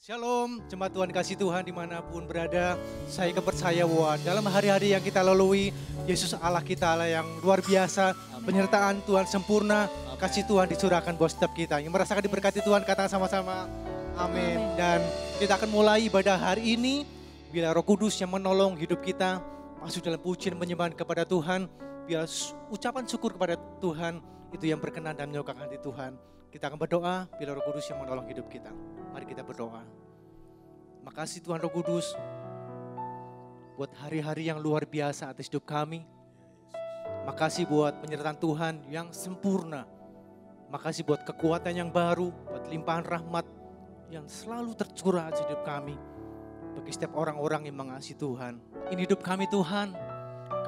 Shalom, jemaat Tuhan kasih Tuhan dimanapun berada. Saya percaya bahwa dalam hari-hari yang kita lalui, Yesus Allah kita Allah yang luar biasa. Penyertaan Tuhan sempurna, kasih Tuhan dicurahkan buat setiap kita. Yang merasakan diberkati Tuhan, katakan sama-sama amin. Dan kita akan mulai ibadah hari ini. Bila Roh Kudus yang menolong hidup kita, masuk dalam pujian penyembahan kepada Tuhan. Biar ucapan syukur kepada Tuhan, itu yang berkenan dan menyukakan hati Tuhan. Kita akan berdoa bila Roh Kudus yang menolong hidup kita. Mari kita berdoa. Makasih Tuhan Roh Kudus buat hari-hari yang luar biasa atas hidup kami. Makasih buat penyertaan Tuhan yang sempurna. Makasih buat kekuatan yang baru, buat limpahan rahmat yang selalu tercurah atas hidup kami. Bagi setiap orang-orang yang mengasihi Tuhan. Ini hidup kami Tuhan.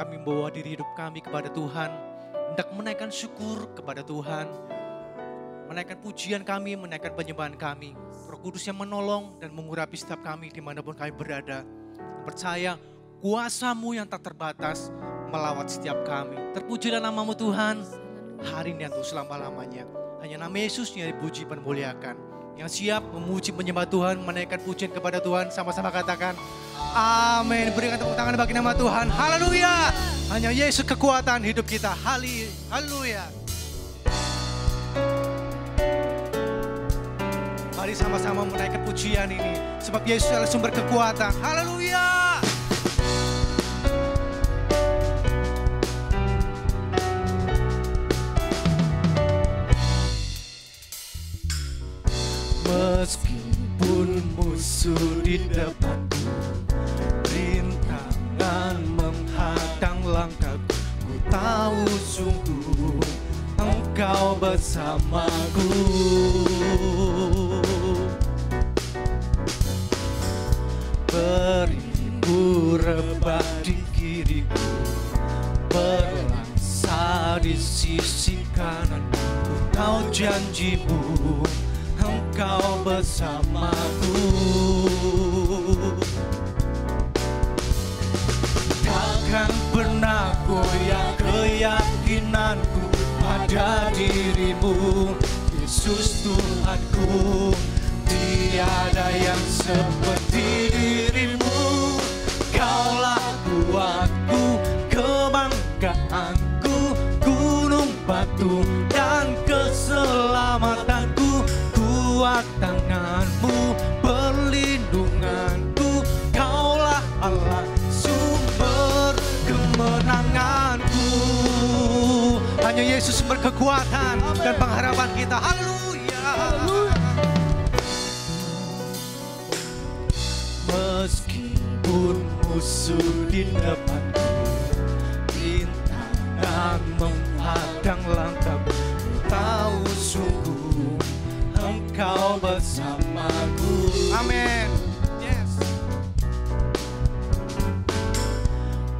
Kami membawa diri hidup kami kepada Tuhan. Hendak menaikkan syukur kepada Tuhan. Menaikkan pujian kami, menaikkan penyembahan kami. Roh Kudus yang menolong dan mengurapi setiap kami dimanapun kami berada. Percaya kuasa-Mu yang tak terbatas melawat setiap kami. Terpujilah nama-Mu Tuhan, hari ini untuk selama-lamanya. Hanya nama Yesus yang dipuji dan dimuliakan. Yang siap memuji penyembah Tuhan, menaikkan pujian kepada Tuhan. Sama-sama katakan, amin. Berikan tepuk tangan bagi nama Tuhan. Haleluya. Hanya Yesus kekuatan hidup kita. Haleluya. Mari sama-sama menaikkan pujian ini. Sebab Yesus adalah sumber kekuatan. Haleluya. Meskipun musuh di depanku, rintangan menghadang langkahku, ku tahu sungguh Engkau bersamaku. Beribu rebah di kiriku, berlaksa di sisi kananku. Ku tahu janji-Mu, Engkau bersamaku. Takkan pernah goyah keyakinanku pada diri-Mu, Yesus Tuhanku. Tiada yang seperti diri-Mu. Kaulah kuatku, kebanggaanku, gunung batu dan keselamatanku. Kuat tangan-Mu, perlindunganku. Kaulah Allah, sumber kemenanganku. Hanya Yesus sumber kekuatan dan pengharapan kita. Haleluya. Meskipun musuh di depanku, rintangan menghadang langkahku, ku tahu sungguh Engkau bersamaku. Amin. Yes.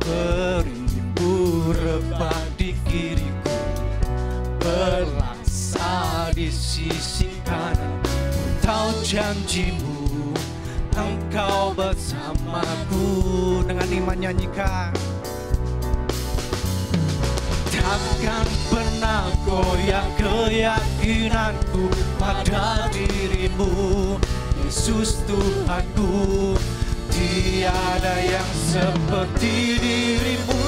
Beribu rebah di kiriku, berlaksa di sisi kanan. Ku tahu janji-Mu, Engkau bersamaku. Dengan iman nyanyikan. Takkan pernah goyah keyakinanku pada diri-Mu, Yesus Tuhanku. Tiada yang seperti diri-Mu.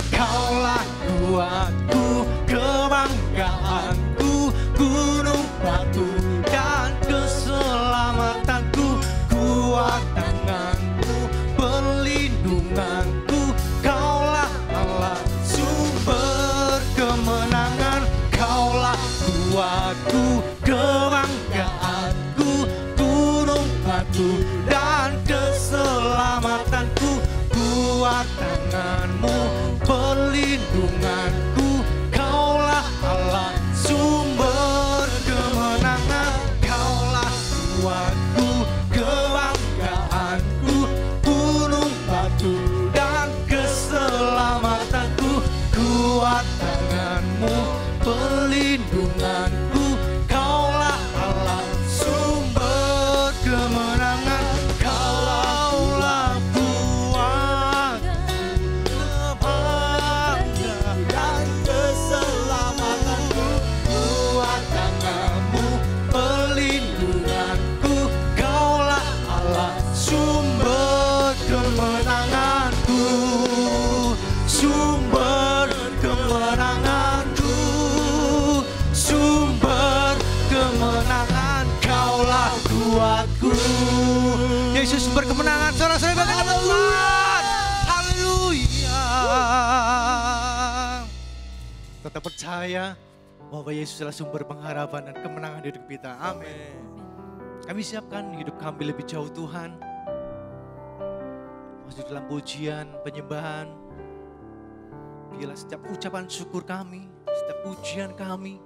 Kaulah kuatku, kebanggaanku, gunung batu dan keselamatanku. Kuat tangan-Mu, perlindunganku. Kaulah Allah, sumber kemenangan. Kaulah kuatku, kebanggaanku, gunung batu dan keselamatanku. Kuat tangan-Mu, perlindunganku. Kaulah Allah, sumber kemenangan. Kaulah kuatku, kebanggaanku, gunung batu dan keselamatanku. Kuat tangan-Mu, perlindunganku. Kaulah Allah, sumber kemenangan. Yesus berkemenangan. Saudara-saudara bangga nama Tuhan. Haleluya. Tetap percaya bahwa Yesus adalah sumber pengharapan dan kemenangan di hidup kita. Amin. Kami siapkan hidup kami lebih jauh Tuhan. Masuk dalam pujian, penyembahan. Biarlah setiap ucapan syukur kami, setiap pujian kami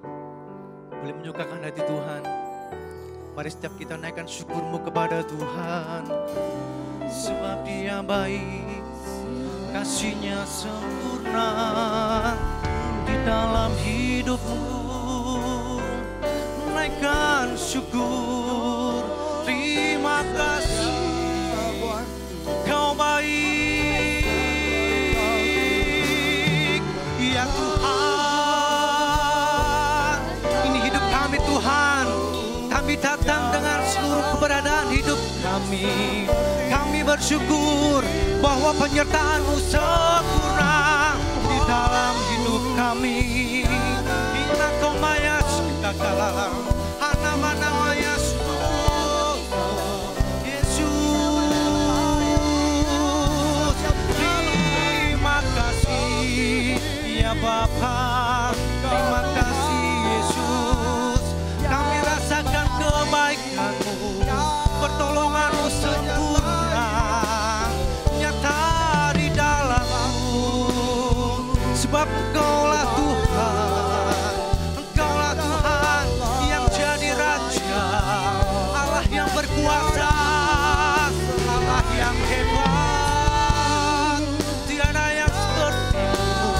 boleh menyukakan hati Tuhan. Mari setiap kita naikkan syukurmu kepada Tuhan. Sebab Dia baik, kasih-Nya sempurna di dalam hidupmu. Naikkan syukur, terima kasih, Kau baik, ya Tuhan. Ini hidup kami Tuhan. Kami datang dengan seluruh keberadaan hidup kami. Kami bersyukur bahwa penyertaan-Mu sempurna di dalam hidup kami. Inna komaya sekakalah, hana-mana maya syukur. Yesus, terima kasih ya Bapa. Terima kasih Yesus. Kami rasakan kebaikan-Mu, pertolongan-Mu sempurna nyata di dalamku. Sebab Engkaulah Tuhan, Engkaulah Tuhan yang jadi Raja, Allah yang berkuasa, Allah yang hebat. Tiada yang seperti-Mu,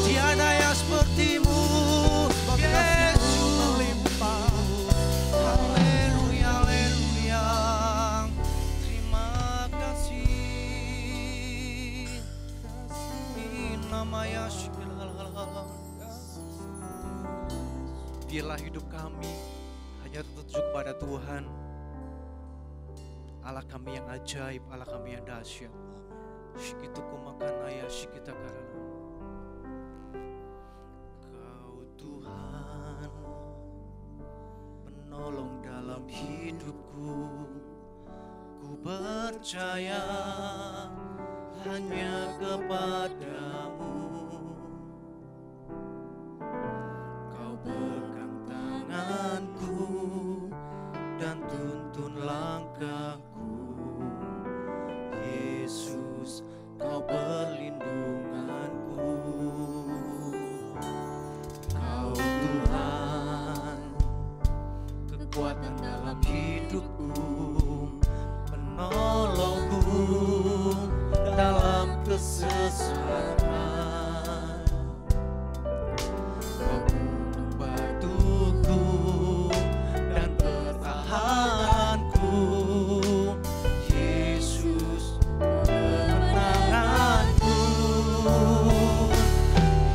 tiada yang seperti-Mu. Haleluya, haleluya. Terima kasih. Namanya biarlah hidup kami hanya tertuju kepada Tuhan, Allah kami yang ajaib, Allah kami yang dahsyat. Shikituku makanaya shikita karana. Kau Tuhan, penolong dalam hidupku. Ku percaya hanya kepadamu. Kau pegang tanganku dan tuntun langkahku. Yesus, Kau perlindunganku. Kau Tuhan, kekuatan dalam hidupku, penolongku dalam kesesatan. Kau gunung batuku dan pertahananku. Yesus, kemenanganku.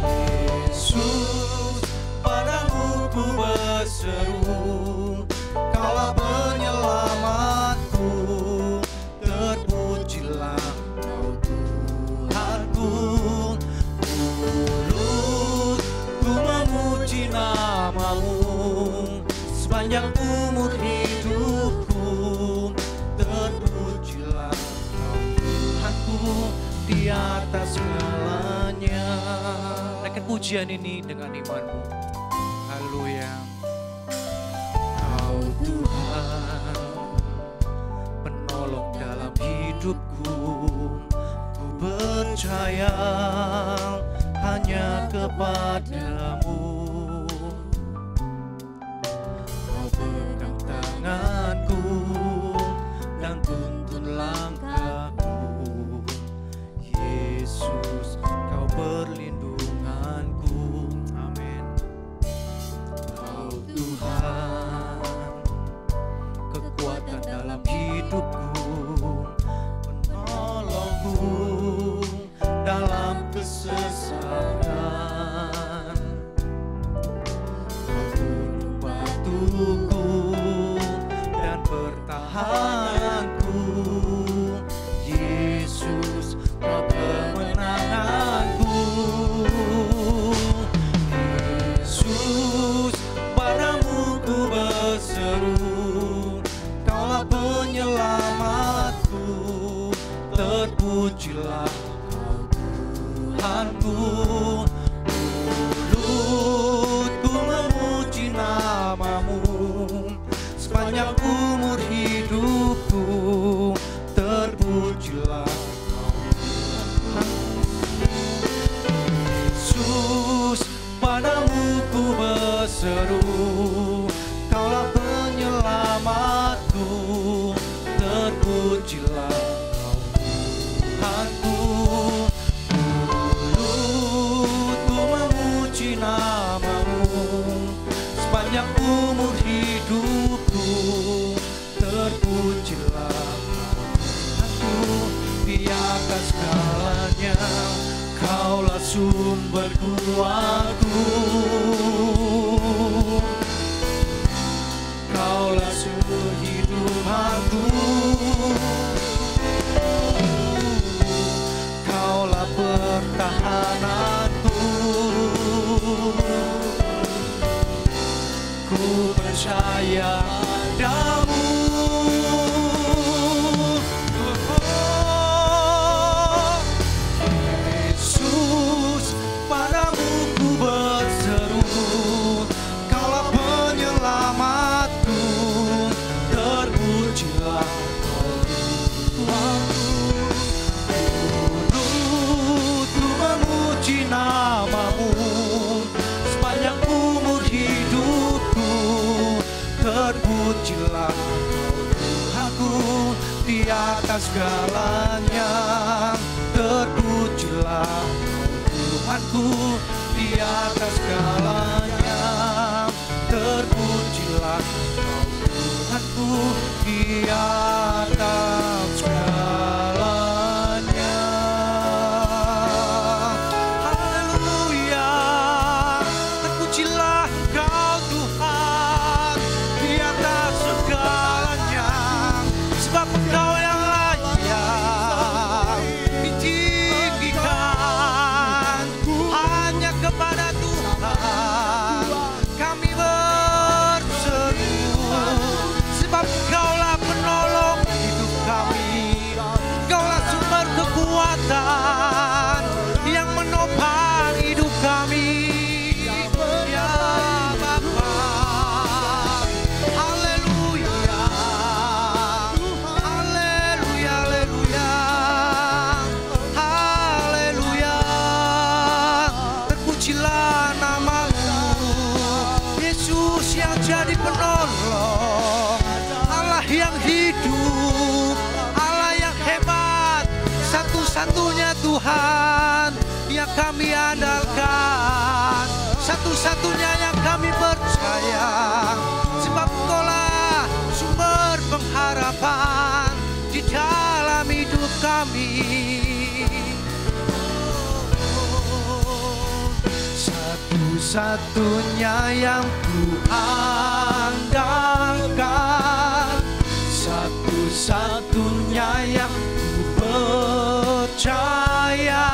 Yesus, padamu ku berseru, Kaulah penyelamatku. Terpujilah Kau Tuhanku. Mulut ku memuji nama-Mu sepanjang umur hidupku. Terpujilah Kau Tuhanku di atas segalanya. Naikkan pujian ini dengan imanmu. Haleluya. Kau Tuhan, penolong dalam hidupku. Ku percaya hanya kepadamu. Kau pegang tanganku dan tuntun langkahku. Yesus, Kau perlindunganku. Amin. Kau Tuhan, kekuatan dalam hidupku, penolongku dalam kesesatan. berseru, Kaulah penyelamatku, terpujilah Kau Tuhanku. Ku memuji nama-Mu sepanjang umur hidupku, terpujilah Tuhanku. Di atas segalanya Kaulah sumber kuatku, Kaulah sumber hidupanku, Kaulah pertahananku. Ku percaya padamu, Yesus, padamu ku berseru, Kaulah penyelamatku, terpujilah Kau Tuhanku. Ku memuji nama-Mu sepanjang umur hidupku, terpujilah Kau Tuhanku. Di atas segalanya terpujilah Kau Tuhanku. Di atas segalanya terpujilah Kau Tuhanku. Di atas segalanya. Haleluya, terpujilah Engkau Tuhan di atas segalanya, sebab Engkau yang layak ditinggikan. Hanya kepada Tuhan kami berseru, sebab Engkaulah penolong hidup kami, Engkaulah sumber kekuatan yang menopang hidup kami. Ya Bapa, haleluya, haleluya, haleluya, haleluya. Terpujilah nama-Mu, Yesus yang jadi penolong, Allah yang hidup, Allah yang hebat, satu-satunya Tuhan yang kami andalkan, satu-satunya yang kami percaya, sebab Engkaulah sumber pengharapan di dalam hidup kami. Satu-satunya yang ku andalkan, satu-satunya yang ku percaya,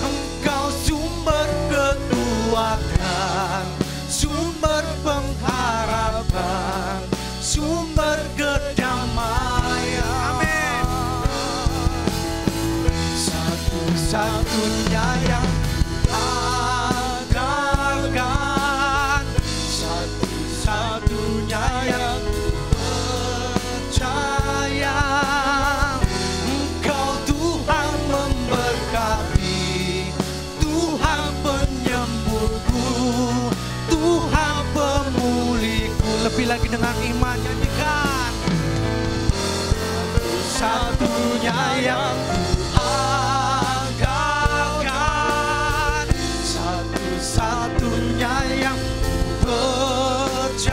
Engkau sumber kekuatan, sumber pengharapan, sumber kedamaian. Amin. Satu-satunya yang andalkan, satu-satunya yang percaya, Engkau Tuhan memberkati, Tuhan penyembuhku, Tuhan pemulihku. Lebih lagi dengan iman nyanyikan. Satu-satunya yang andalkan, satu-satunya yang percaya,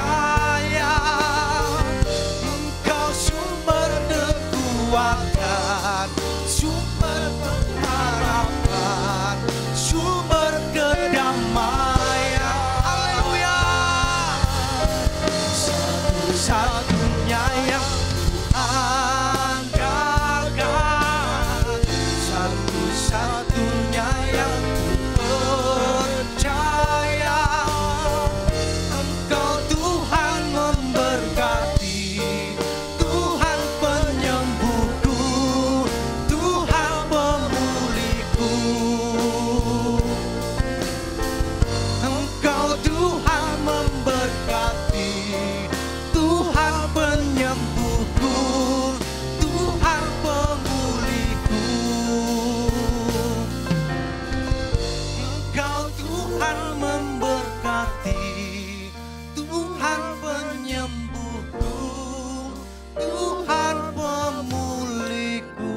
Engkau sumber kekuatan, sumber pengharapan, sumber kedamaian. Haleluya. Satu-satunya yang andalkan, satu-satunya yang percaya, Tuhan memberkati, Tuhan penyembuhku, Tuhan pemulihku.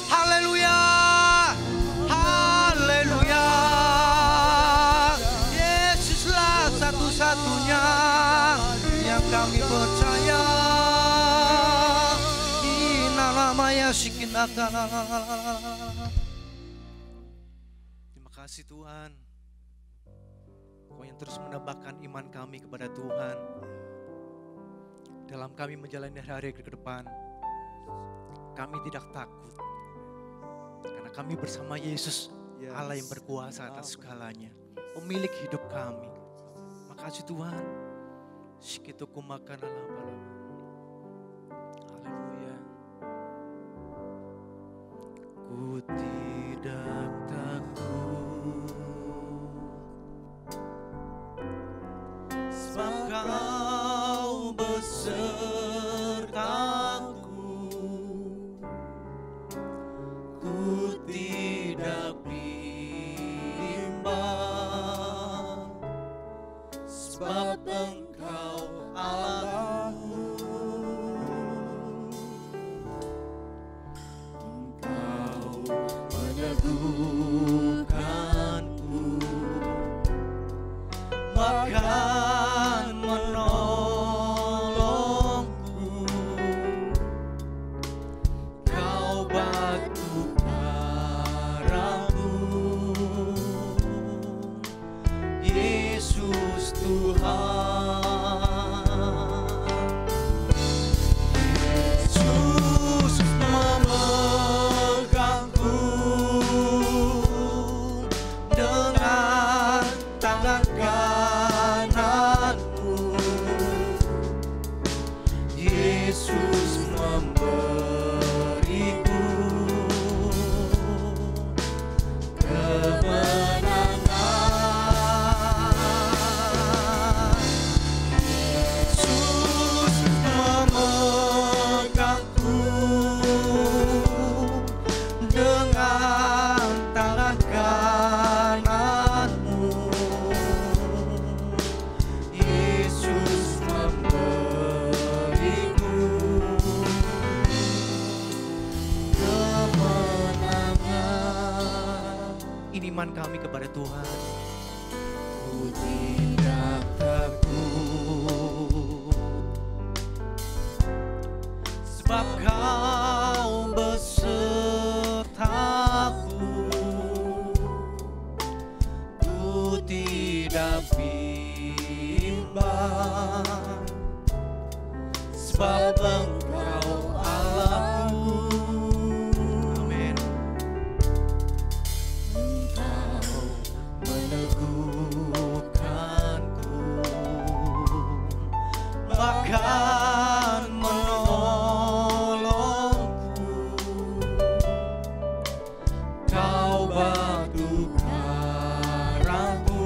Haleluya, haleluya. Yesuslah satu-satunya yang kami percaya. Inamaya Shikinata. Terima kasih Tuhan, Kau yang terus menambahkan iman kami kepada Tuhan dalam kami menjalani hari-hari ke depan. Kami tidak takut karena kami bersama Yesus, Allah yang berkuasa atas segalanya, pemilik hidup kami. Makasih Tuhan. Shikituku makan ala-ala. Haleluya. Ku tidak takut, sebab Kau besertaku. Ku tidak bimbang, sebab Engkau Allahku. Engkau meneguhkanku, bahkan menolongku. Kau batu karangku, Yesus Tuhan. Yesus memegangku dengan tangan kananmu. Yesus memberiku kemenangan. Yesus memegangku dengan tangan kananmu. Yesus memberiku kemenangan. Ini iman kami kepada Tuhan. Ku tidak takut, sebab Kau besertaku. Ku tidak bimbang, sebab Engkau Allahku. Amin. Engkau meneguhkanku, bahkan menolongku. Kau batu karangku,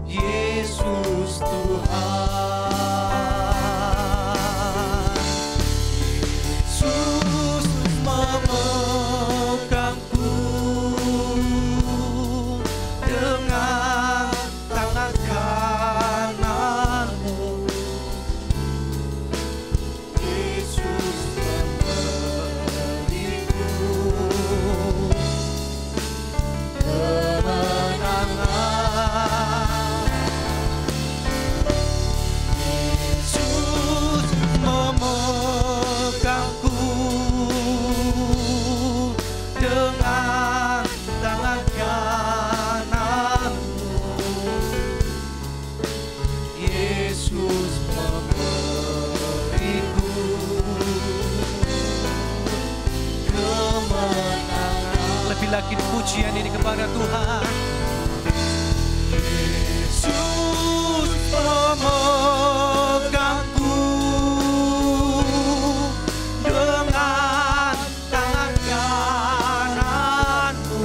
Yesus Tuhan. Yesus memegangku dengan tangan kananmu. Yesus memberiku kemenangan. Yesus memegangku dengan tangan kananmu. Yesus memberiku kemenangan. Lebih lagi pujian ini kepada Tuhan. Yesus memegangku dengan tangan kananmu.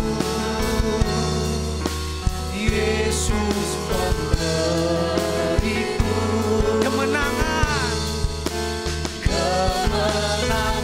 Yesus memberiku kemenangan, kemenangan.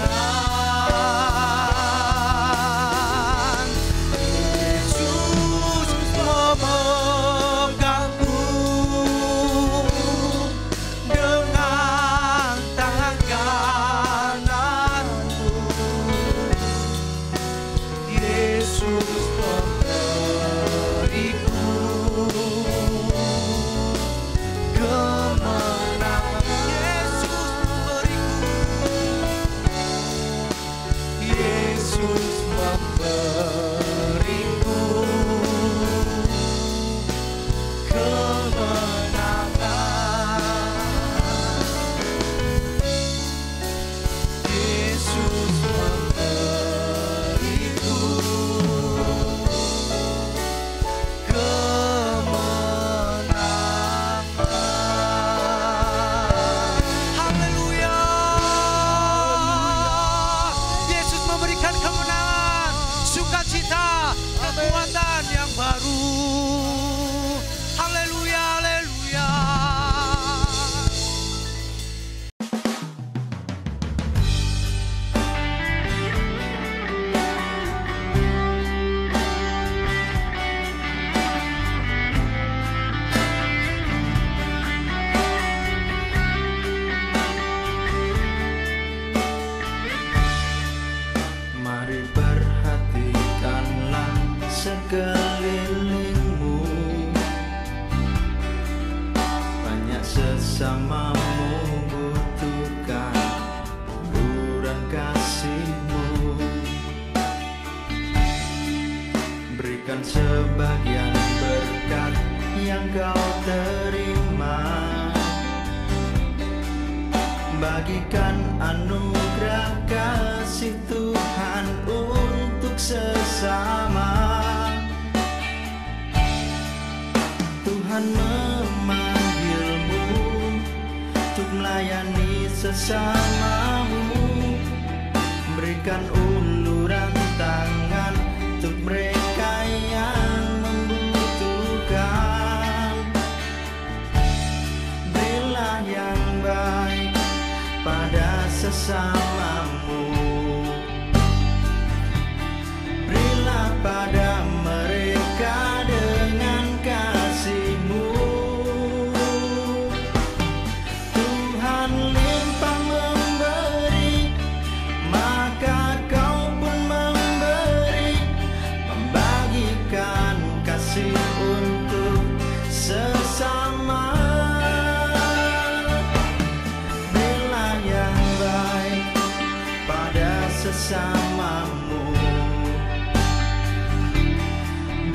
berikan sebagian berkat yang kau terima. Bagikan anugerah kasih Tuhan untuk sesama. Tuhan memanggilmu untuk melayani sesamamu. Berikan uluran tangan untuk mereka yang membutuhkan. Berilah yang baik pada sesamamu. Berilah pada mereka dengan kasih-Mu. Tuhan limpah memberi, maka kau pun memberi, membagikan kasih untuk sesama. Berilah yang baik pada sesamamu.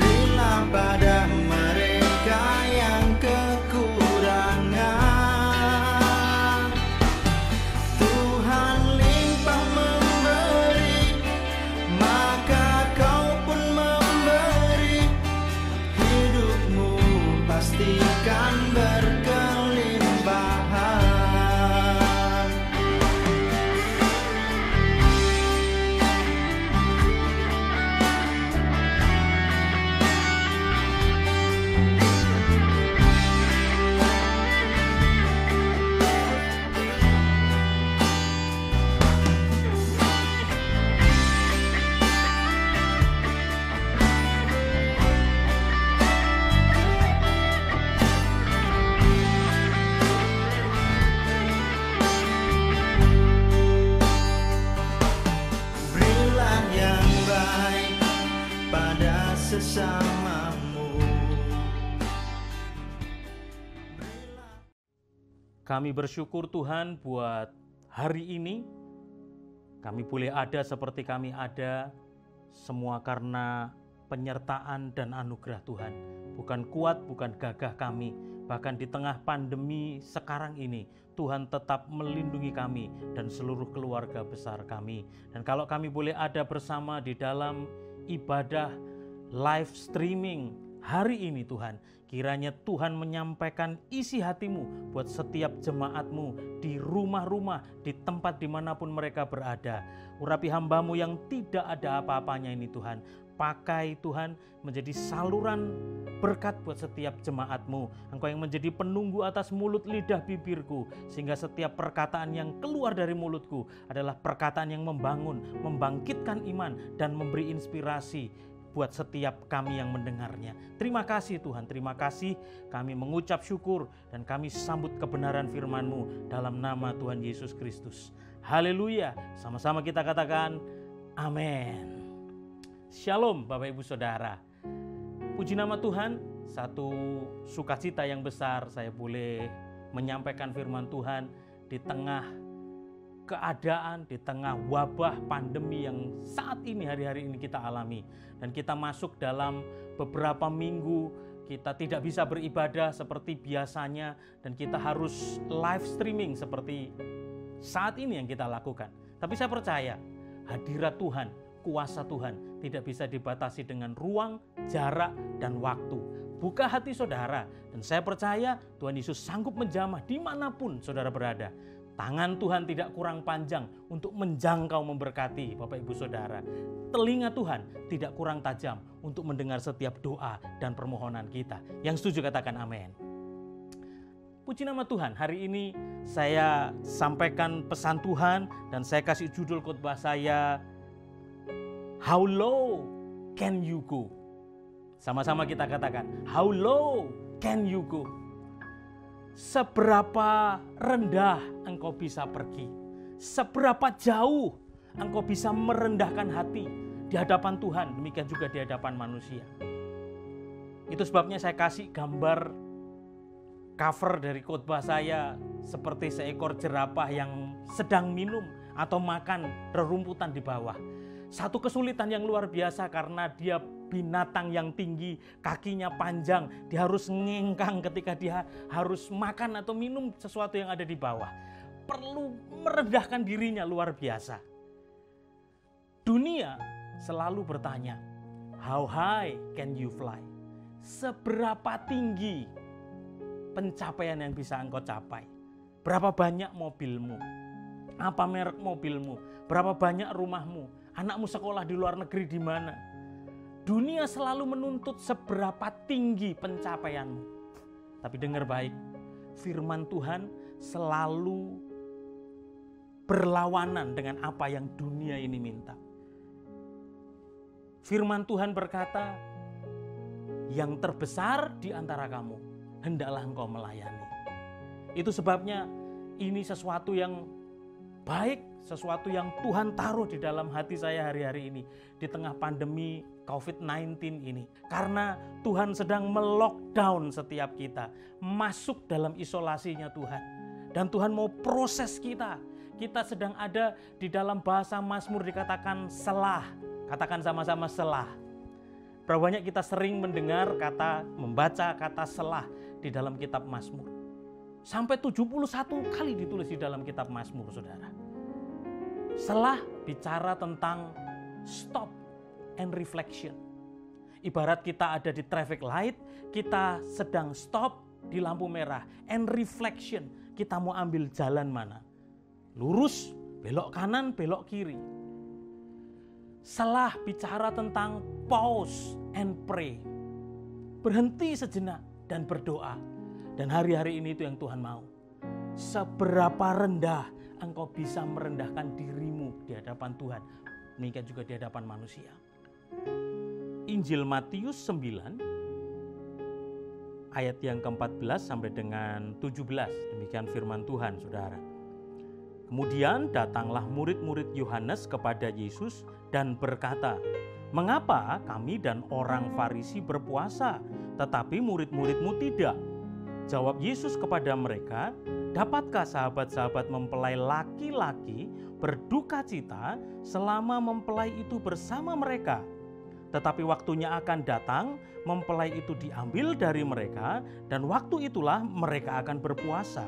Berilah pada mereka yang kekurangan. Tuhan limpah memberi, maka kau pun memberi. Hidupmu pastikan berkelimpahan. Berilah yang baik pada sesamamu. Kami bersyukur Tuhan buat hari ini. Kami boleh ada seperti kami ada, semua karena penyertaan dan anugerah Tuhan. Bukan kuat, bukan gagah kami. Bahkan di tengah pandemi sekarang ini, Tuhan tetap melindungi kami dan seluruh keluarga besar kami. Dan kalau kami boleh ada bersama di dalam ibadah live streaming hari ini Tuhan, kiranya Tuhan menyampaikan isi hati-Mu buat setiap jemaat-Mu di rumah-rumah, di tempat dimanapun mereka berada. Urapi hamba-Mu yang tidak ada apa-apanya ini Tuhan. Pakai Tuhan menjadi saluran berkat buat setiap jemaat-Mu. Engkau yang menjadi penunggu atas mulut lidah bibirku, sehingga setiap perkataan yang keluar dari mulutku adalah perkataan yang membangun, membangkitkan iman, dan memberi inspirasi buat setiap kami yang mendengarnya. Terima kasih Tuhan, terima kasih. Kami mengucap syukur dan kami sambut kebenaran firman-Mu dalam nama Tuhan Yesus Kristus. Haleluya. Sama-sama kita katakan amin. Shalom Bapak Ibu Saudara. Puji nama Tuhan, satu sukacita yang besar saya boleh menyampaikan firman Tuhan di tengah keadaan, di tengah wabah pandemi yang saat ini, hari-hari ini kita alami. Dan kita masuk dalam beberapa minggu, kita tidak bisa beribadah seperti biasanya, dan kita harus live streaming seperti saat ini yang kita lakukan. Tapi saya percaya hadirat Tuhan, kuasa Tuhan tidak bisa dibatasi dengan ruang, jarak, dan waktu. Buka hati saudara, dan saya percaya Tuhan Yesus sanggup menjamah dimanapun saudara berada. Tangan Tuhan tidak kurang panjang untuk menjangkau memberkati Bapak Ibu Saudara. Telinga Tuhan tidak kurang tajam untuk mendengar setiap doa dan permohonan kita. Yang setuju katakan amin. Puji nama Tuhan, hari ini saya sampaikan pesan Tuhan dan saya kasih judul khotbah saya, How low can you go? Sama-sama kita katakan, how low can you go? Seberapa rendah engkau bisa pergi? Seberapa jauh engkau bisa merendahkan hati di hadapan Tuhan, demikian juga di hadapan manusia. Itu sebabnya saya kasih gambar cover dari khotbah saya seperti seekor jerapah yang sedang minum atau makan rerumputan di bawah. Satu kesulitan yang luar biasa karena dia binatang yang tinggi, kakinya panjang, dia harus ngengkang ketika dia harus makan atau minum sesuatu yang ada di bawah. Perlu merendahkan dirinya luar biasa. Dunia selalu bertanya, how high can you fly? Seberapa tinggi pencapaian yang bisa engkau capai? Berapa banyak mobilmu? Apa merek mobilmu? Berapa banyak rumahmu? Anakmu sekolah di luar negeri di mana? Dunia selalu menuntut seberapa tinggi pencapaianmu. Tapi dengar baik, firman Tuhan selalu berlawanan dengan apa yang dunia ini minta. Firman Tuhan berkata, yang terbesar di antara kamu, hendaklah engkau melayani. Itu sebabnya ini sesuatu yang baik, sesuatu yang Tuhan taruh di dalam hati saya hari-hari ini. Di tengah pandemi COVID-19 ini. Karena Tuhan sedang melockdown setiap kita. Masuk dalam isolasinya Tuhan. Dan Tuhan mau proses kita. Kita sedang ada di dalam bahasa Mazmur dikatakan selah. Katakan sama-sama selah. Berapa banyak kita sering mendengar membaca kata selah di dalam kitab Mazmur. Sampai 71 kali ditulis di dalam kitab Mazmur, saudara. Selah bicara tentang stop and reflection. Ibarat kita ada di traffic light, kita sedang stop di lampu merah. And reflection, kita mau ambil jalan mana? Lurus, belok kanan, belok kiri. Selah bicara tentang pause and pray. Berhenti sejenak dan berdoa. Dan hari-hari ini itu yang Tuhan mau. Seberapa rendah engkau bisa merendahkan dirimu di hadapan Tuhan. Demikian juga di hadapan manusia. Injil Matius 9 ayat yang ke-14 sampai dengan 17. Demikian firman Tuhan, saudara. Kemudian datanglah murid-murid Yohanes kepada Yesus dan berkata, "Mengapa kami dan orang Farisi berpuasa, tetapi murid-muridmu tidak?" Jawab Yesus kepada mereka, "Dapatkah sahabat-sahabat mempelai laki-laki berduka cita selama mempelai itu bersama mereka? Tetapi waktunya akan datang, mempelai itu diambil dari mereka, dan waktu itulah mereka akan berpuasa.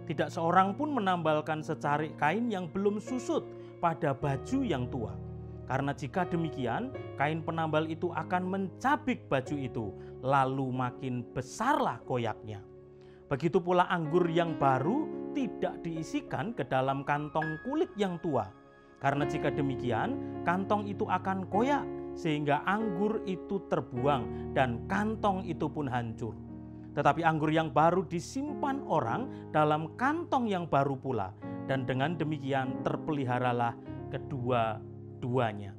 Tidak seorang pun menambalkan secarik kain yang belum susut pada baju yang tua. Karena jika demikian, kain penambal itu akan mencabik baju itu, lalu makin besarlah koyaknya. Begitu pula anggur yang baru tidak diisikan ke dalam kantong kulit yang tua. Karena jika demikian, kantong itu akan koyak, sehingga anggur itu terbuang dan kantong itu pun hancur. Tetapi anggur yang baru disimpan orang dalam kantong yang baru pula, dan dengan demikian terpeliharalah kedua-duanya."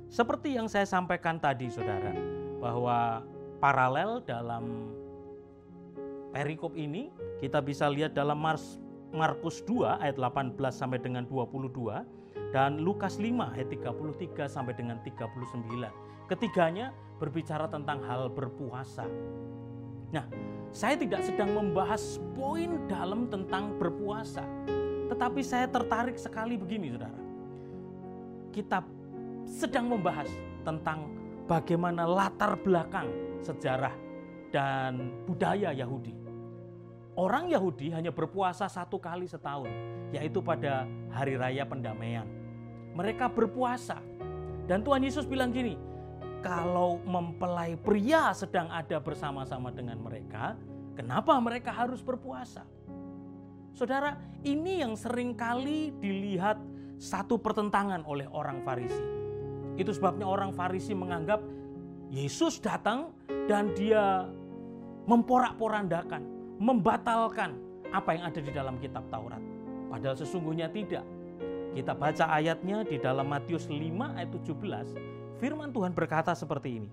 Seperti yang saya sampaikan tadi, saudara, bahwa paralel dalam perikop ini kita bisa lihat dalam Markus 2 ayat 18 sampai dengan 22 dan Lukas 5 ayat 33 sampai dengan 39. Ketiganya berbicara tentang hal berpuasa. Nah, saya tidak sedang membahas poin dalam tentang berpuasa, tetapi saya tertarik sekali begini, saudara. Kita sedang membahas tentang bagaimana latar belakang sejarah dan budaya Yahudi. Orang Yahudi hanya berpuasa 1 kali setahun, yaitu pada hari raya pendamaian. Mereka berpuasa. Dan Tuhan Yesus bilang gini, kalau mempelai pria sedang ada bersama-sama dengan mereka, kenapa mereka harus berpuasa? Saudara, ini yang seringkali dilihat satu pertentangan oleh orang Farisi. Itu sebabnya orang Farisi menganggap Yesus datang dan dia memporak-porandakan, membatalkan apa yang ada di dalam kitab Taurat. Padahal sesungguhnya tidak. Kita baca ayatnya di dalam Matius 5 ayat 17. Firman Tuhan berkata seperti ini.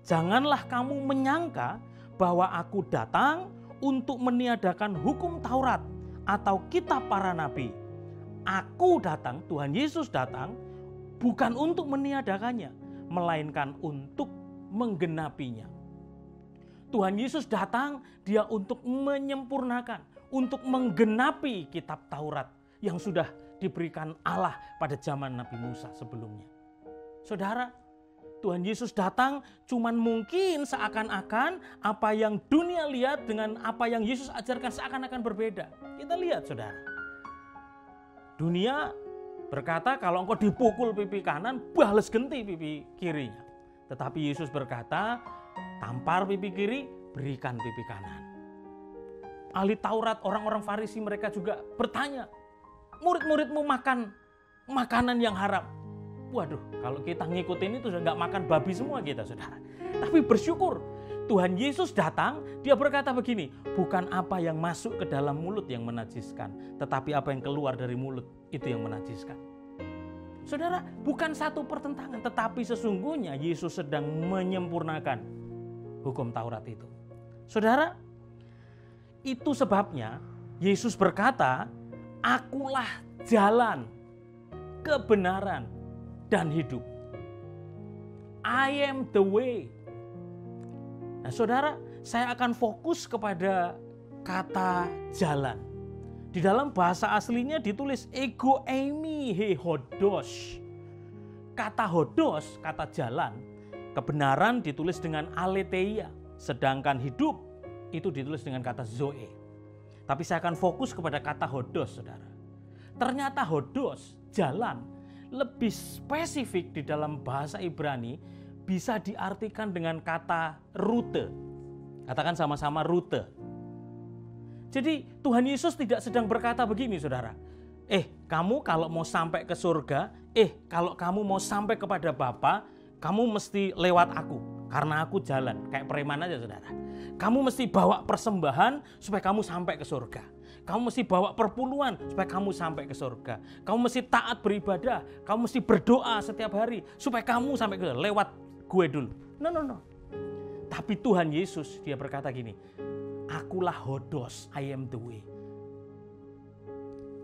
"Janganlah kamu menyangka bahwa aku datang untuk meniadakan hukum Taurat atau kitab para nabi. Aku datang," Tuhan Yesus datang, "bukan untuk meniadakannya, melainkan untuk menggenapinya." Tuhan Yesus datang, dia untuk menyempurnakan, untuk menggenapi kitab Taurat yang sudah diberikan Allah pada zaman Nabi Musa sebelumnya. Saudara, Tuhan Yesus datang cuman mungkin seakan-akan apa yang dunia lihat dengan apa yang Yesus ajarkan seakan-akan berbeda. Kita lihat saudara. Dunia berkata kalau engkau dipukul pipi kanan, bales genti pipi kirinya. Tetapi Yesus berkata, tampar pipi kiri, berikan pipi kanan. Ahli Taurat, orang-orang Farisi mereka juga bertanya, murid-muridmu makan makanan yang haram. Waduh, kalau kita ngikutin itu sudah nggak makan babi semua kita saudara. Tapi bersyukur Tuhan Yesus datang, dia berkata begini, bukan apa yang masuk ke dalam mulut yang menajiskan, tetapi apa yang keluar dari mulut itu yang menajiskan. Saudara, bukan satu pertentangan, tetapi sesungguhnya Yesus sedang menyempurnakan hukum Taurat itu. Saudara, itu sebabnya Yesus berkata, akulah jalan, kebenaran, dan hidup. I am the way. Nah saudara, saya akan fokus kepada kata jalan. Di dalam bahasa aslinya ditulis ego eimi he hodos. Kata hodos, kata jalan, kebenaran ditulis dengan aletheia. Sedangkan hidup itu ditulis dengan kata zoe. Tapi saya akan fokus kepada kata hodos saudara. Ternyata hodos, jalan, lebih spesifik di dalam bahasa Ibrani bisa diartikan dengan kata rute. Katakan sama-sama rute. Jadi Tuhan Yesus tidak sedang berkata begini saudara. Kamu kalau mau sampai ke surga, kalau kamu mau sampai kepada Bapa, kamu mesti lewat aku. Karena aku jalan, kayak preman aja saudara. Kamu mesti bawa persembahan supaya kamu sampai ke surga. Kamu mesti bawa perpuluhan supaya kamu sampai ke surga. Kamu mesti taat beribadah. Kamu mesti berdoa setiap hari supaya kamu sampai ke surga. Lewat gue dulu. No. Tapi Tuhan Yesus dia berkata gini, akulah hodos, I am the way.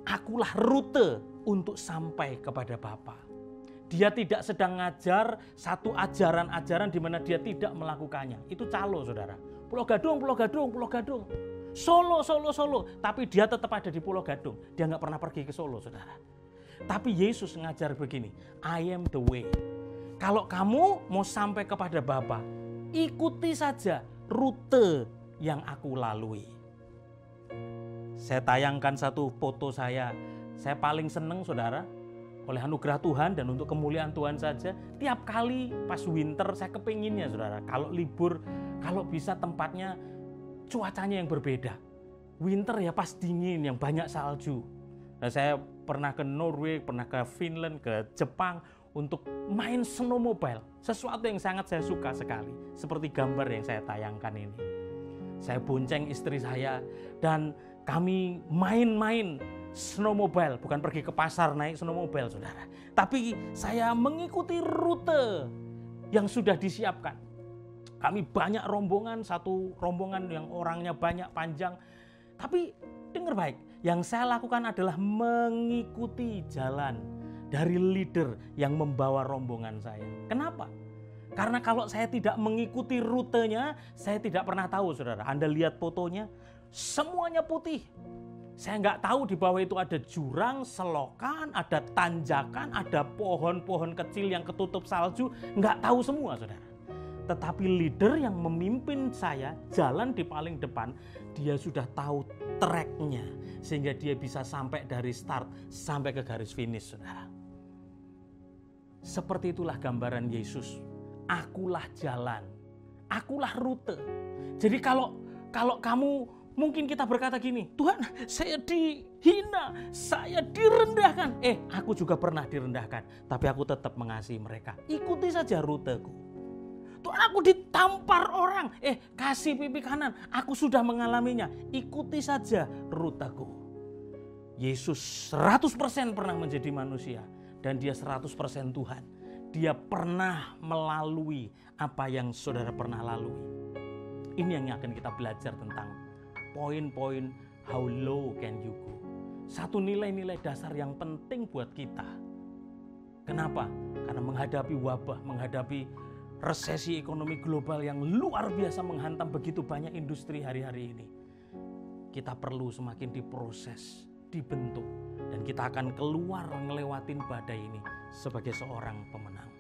Akulah rute untuk sampai kepada Bapa. Dia tidak sedang ngajar satu ajaran-ajaran di mana dia tidak melakukannya. Itu calo saudara. Pulau Gadung. Solo. Tapi dia tetap ada di Pulau Gadung. Dia nggak pernah pergi ke Solo saudara. Tapi Yesus ngajar begini, I am the way. Kalau kamu mau sampai kepada Bapa, ikuti saja rute yang aku lalui. Saya tayangkan satu foto saya paling seneng saudara. Oleh anugerah Tuhan dan untuk kemuliaan Tuhan saja, tiap kali pas winter saya kepinginnya saudara, kalau libur, kalau bisa tempatnya cuacanya yang berbeda. Winter ya pas dingin, yang banyak salju. Nah, saya pernah ke Norway, pernah ke Finland, ke Jepang untuk main snowmobile. Sesuatu yang sangat saya suka sekali, seperti gambar yang saya tayangkan ini. Saya bonceng istri saya dan kami main-main snowmobile, bukan pergi ke pasar naik snowmobile saudara. Tapi saya mengikuti rute yang sudah disiapkan. Kami banyak rombongan, satu rombongan yang orangnya banyak panjang. Tapi dengar baik, yang saya lakukan adalah mengikuti jalan dari leader yang membawa rombongan saya. Kenapa? Karena kalau saya tidak mengikuti rutenya, saya tidak pernah tahu saudara. Anda lihat fotonya, semuanya putih. Saya nggak tahu di bawah itu ada jurang, selokan, ada tanjakan, ada pohon-pohon kecil yang ketutup salju. Nggak tahu semua saudara. Tetapi leader yang memimpin saya jalan di paling depan, dia sudah tahu tracknya. Sehingga dia bisa sampai dari start sampai ke garis finish saudara. Seperti itulah gambaran Yesus. Akulah jalan, akulah rute. Jadi kalau kamu mungkin kita berkata gini, Tuhan saya dihina, saya direndahkan. Aku juga pernah direndahkan, tapi aku tetap mengasihi mereka. Ikuti saja ruteku. Tuhan aku ditampar orang, kasih pipi kanan, aku sudah mengalaminya. Ikuti saja ruteku. Yesus 100% pernah menjadi manusia dan dia 100% Tuhan. Dia pernah melalui apa yang saudara pernah lalui. Ini yang akan kita belajar tentang poin-poin how low can you go. Satu nilai-nilai dasar yang penting buat kita. Kenapa? Karena menghadapi wabah, menghadapi resesi ekonomi global yang luar biasa menghantam begitu banyak industri hari-hari ini. Kita perlu semakin diproses dibentuk. Dan kita akan keluar ngelewatin badai ini sebagai seorang pemenang.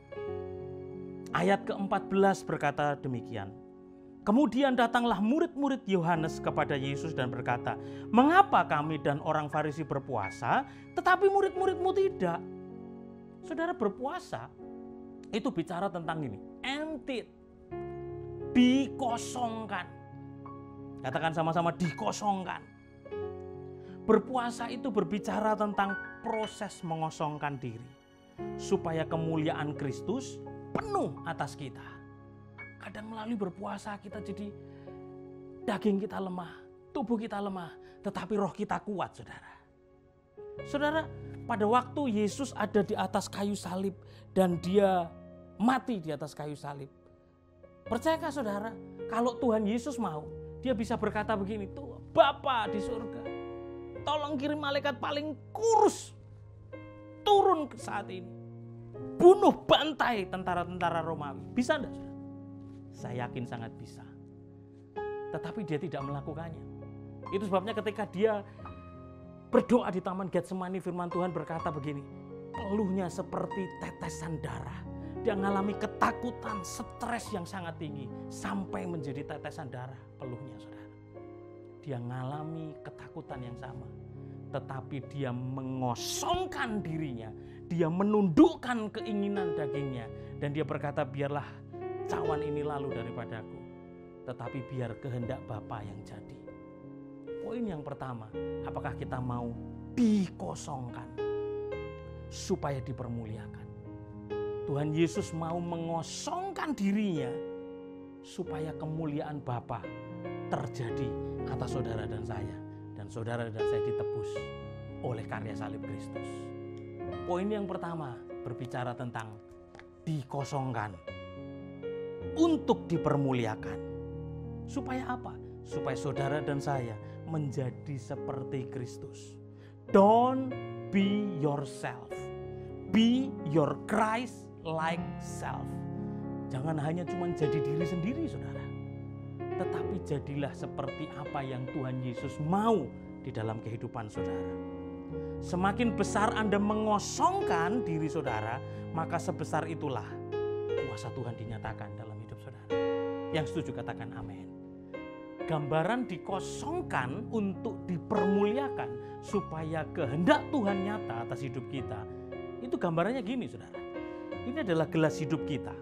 Ayat ke-14 berkata demikian. Kemudian datanglah murid-murid Yohanes kepada Yesus dan berkata, "Mengapa kami dan orang Farisi berpuasa, tetapi murid-muridmu tidak?" Saudara, berpuasa itu bicara tentang ini, empty, dikosongkan. Katakan sama-sama, dikosongkan. Berpuasa itu berbicara tentang proses mengosongkan diri, supaya kemuliaan Kristus penuh atas kita. Kadang melalui berpuasa kita jadi daging kita lemah, tubuh kita lemah, tetapi roh kita kuat, saudara. Saudara, pada waktu Yesus ada di atas kayu salib dan dia mati di atas kayu salib. Percayakah saudara, kalau Tuhan Yesus mau, dia bisa berkata begini, "Tuh, Bapa di surga, tolong kirim malaikat paling kurus turun ke saat ini. Bunuh, bantai tentara-tentara Romawi." Bisa enggak, saudara? Saya yakin sangat bisa. Tetapi dia tidak melakukannya. Itu sebabnya ketika dia berdoa di Taman Getsemani, firman Tuhan berkata begini, peluhnya seperti tetesan darah. Dia mengalami ketakutan, stres yang sangat tinggi, sampai menjadi tetesan darah peluhnya, saudara. Dia mengalami ketakutan yang sama. Tetapi dia mengosongkan dirinya, dia menundukkan keinginan dagingnya. Dan dia berkata, biarlah cawan ini lalu daripadaku, tetapi biar kehendak Bapa yang jadi. Poin yang pertama, apakah kita mau dikosongkan supaya dipermuliakan? Tuhan Yesus mau mengosongkan dirinya supaya kemuliaan Bapa terjadi atas saudara dan saya. Dan saudara dan saya ditebus oleh karya salib Kristus. Poin yang pertama berbicara tentang dikosongkan untuk dipermuliakan. Supaya apa? Supaya saudara dan saya menjadi seperti Kristus. Don't be yourself. Be your Christ-like self. Jangan hanya cuma jadi diri sendiri, saudara. Tetapi jadilah seperti apa yang Tuhan Yesus mau di dalam kehidupan saudara. Semakin besar Anda mengosongkan diri saudara, maka sebesar itulah kuasa Tuhan dinyatakan dalam hidup saudara. Yang setuju katakan amin. Gambaran dikosongkan untuk dipermuliakan supaya kehendak Tuhan nyata atas hidup kita. Itu gambarannya gini, saudara. Ini adalah gelas hidup kita.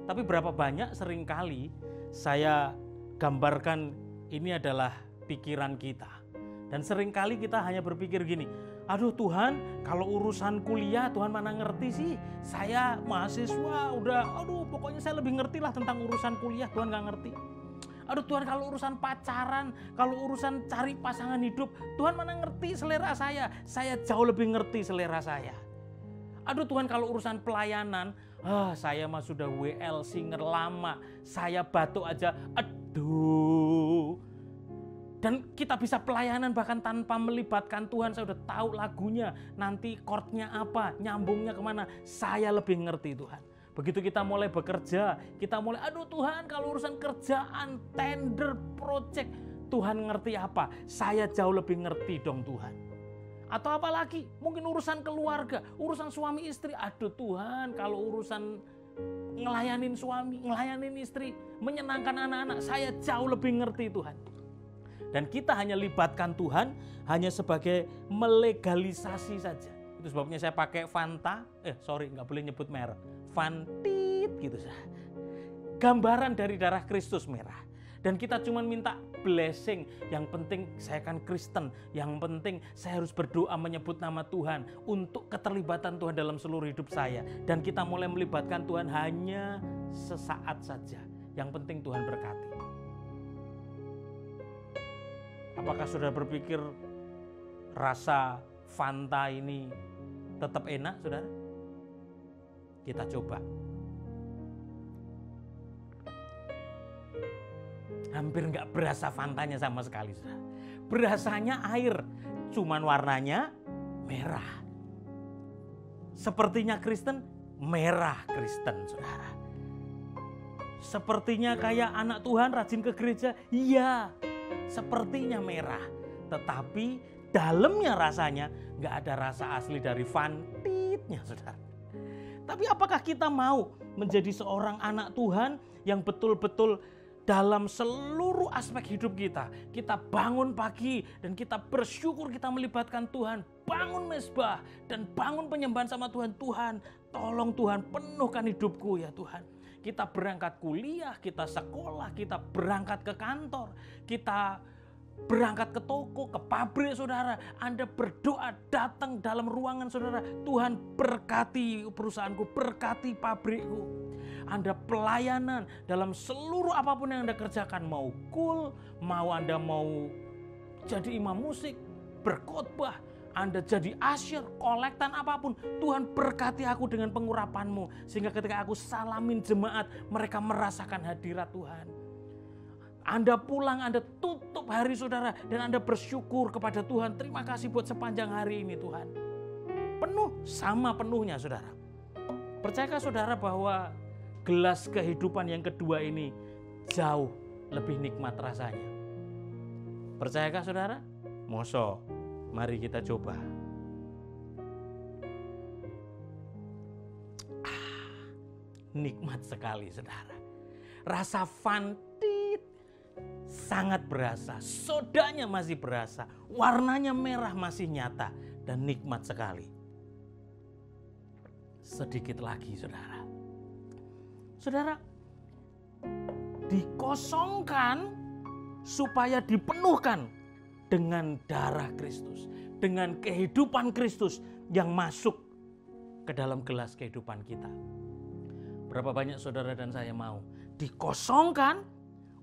Tapi berapa banyak seringkali saya gambarkan ini adalah pikiran kita. Dan seringkali kita hanya berpikir gini, aduh Tuhan, kalau urusan kuliah Tuhan mana ngerti sih? Saya mahasiswa pokoknya saya lebih ngerti lah tentang urusan kuliah, Tuhan gak ngerti. Aduh Tuhan, kalau urusan pacaran, kalau urusan cari pasangan hidup, Tuhan mana ngerti selera saya jauh lebih ngerti selera saya. Aduh Tuhan, kalau urusan pelayanan, saya mah sudah WL singer lama, saya batuk aja, aduh. Dan kita bisa pelayanan bahkan tanpa melibatkan Tuhan. Saya udah tahu lagunya, nanti chordnya apa, nyambungnya kemana. Saya lebih ngerti Tuhan. Begitu kita mulai bekerja, kita mulai, aduh Tuhan kalau urusan kerjaan, tender, project, Tuhan ngerti apa? Saya jauh lebih ngerti dong Tuhan. Atau apalagi, mungkin urusan keluarga, urusan suami istri, aduh Tuhan kalau urusan ngelayanin suami, ngelayanin istri, menyenangkan anak-anak, saya jauh lebih ngerti Tuhan. Dan kita hanya libatkan Tuhan hanya sebagai melegalisasi saja. Itu sebabnya saya pakai Fanta, nggak boleh nyebut merek, Fantit gitu. Gambaran dari darah Kristus merah. Dan kita cuma minta blessing, yang penting saya kan Kristen, yang penting saya harus berdoa menyebut nama Tuhan untuk keterlibatan Tuhan dalam seluruh hidup saya. Dan kita mulai melibatkan Tuhan hanya sesaat saja, yang penting Tuhan berkati. Apakah saudara berpikir rasa Fanta ini tetap enak, saudara? Kita coba. Hampir nggak berasa Fantanya sama sekali, saudara. Berasanya air, cuman warnanya merah. Sepertinya Kristen, merah Kristen, saudara. Sepertinya kayak anak Tuhan rajin ke gereja, iya. Sepertinya merah, tetapi dalamnya rasanya nggak ada rasa asli dari fantitnya, saudara. Tapi apakah kita mau menjadi seorang anak Tuhan yang betul-betul dalam seluruh aspek hidup kita bangun pagi dan kita bersyukur kita melibatkan Tuhan, bangun mezbah dan bangun penyembahan sama Tuhan. Tuhan, tolong Tuhan penuhkan hidupku ya Tuhan. Kita berangkat kuliah, kita sekolah, kita berangkat ke kantor, kita berangkat ke toko, ke pabrik saudara. Anda berdoa datang dalam ruangan saudara. Tuhan berkati perusahaanku, berkati pabrikku. Anda pelayanan dalam seluruh apapun yang Anda kerjakan. Mau mau Anda mau jadi imam musik, berkhotbah, Anda jadi asyir, kolektan apapun. Tuhan berkati aku dengan pengurapan-Mu. Sehingga ketika aku salamin jemaat, mereka merasakan hadirat Tuhan. Anda pulang, Anda tutup hari saudara, dan Anda bersyukur kepada Tuhan. Terima kasih buat sepanjang hari ini Tuhan. Penuh, sama penuhnya saudara. Percayakah saudara bahwa gelas kehidupan yang kedua ini jauh lebih nikmat rasanya? Percayakah saudara? Moso, mari kita coba. Nikmat sekali saudara. Rasa fantit sangat berasa, sodanya masih berasa, warnanya merah masih nyata dan nikmat sekali. Sedikit lagi saudara. Saudara, dikosongkan supaya dipenuhkan dengan darah Kristus, dengan kehidupan Kristus yang masuk ke dalam gelas kehidupan kita. Berapa banyak saudara dan saya mau dikosongkan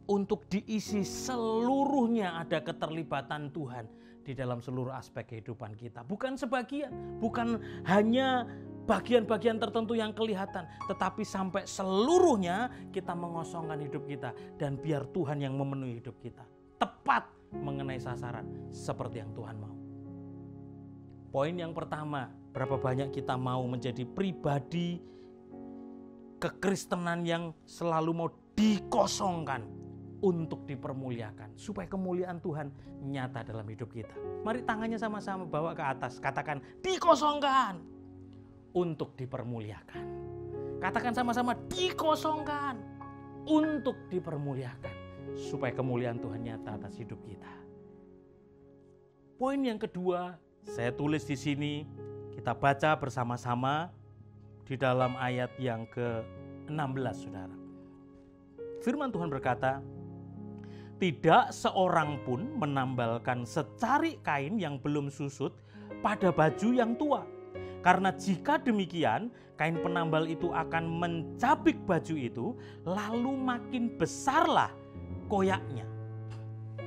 untuk diisi seluruhnya, ada keterlibatan Tuhan di dalam seluruh aspek kehidupan kita. Bukan sebagian, bukan hanya bagian-bagian tertentu yang kelihatan, tetapi sampai seluruhnya kita mengosongkan hidup kita dan biar Tuhan yang memenuhi hidup kita. Tepat mengenai sasaran seperti yang Tuhan mau. Poin yang pertama, berapa banyak kita mau menjadi pribadi kekristenan yang selalu mau dikosongkan untuk dipermuliakan, supaya kemuliaan Tuhan nyata dalam hidup kita. Mari tangannya sama-sama bawa ke atas, katakan dikosongkan untuk dipermuliakan. Katakan sama-sama dikosongkan untuk dipermuliakan, supaya kemuliaan Tuhan nyata atas hidup kita. Poin yang kedua, saya tulis di sini, kita baca bersama-sama di dalam ayat yang ke-16 saudara. Firman Tuhan berkata, tidak seorang pun menambalkan secari kain yang belum susut pada baju yang tua. Karena jika demikian, kain penambal itu akan mencabik baju itu, lalu makin besarlah koyaknya.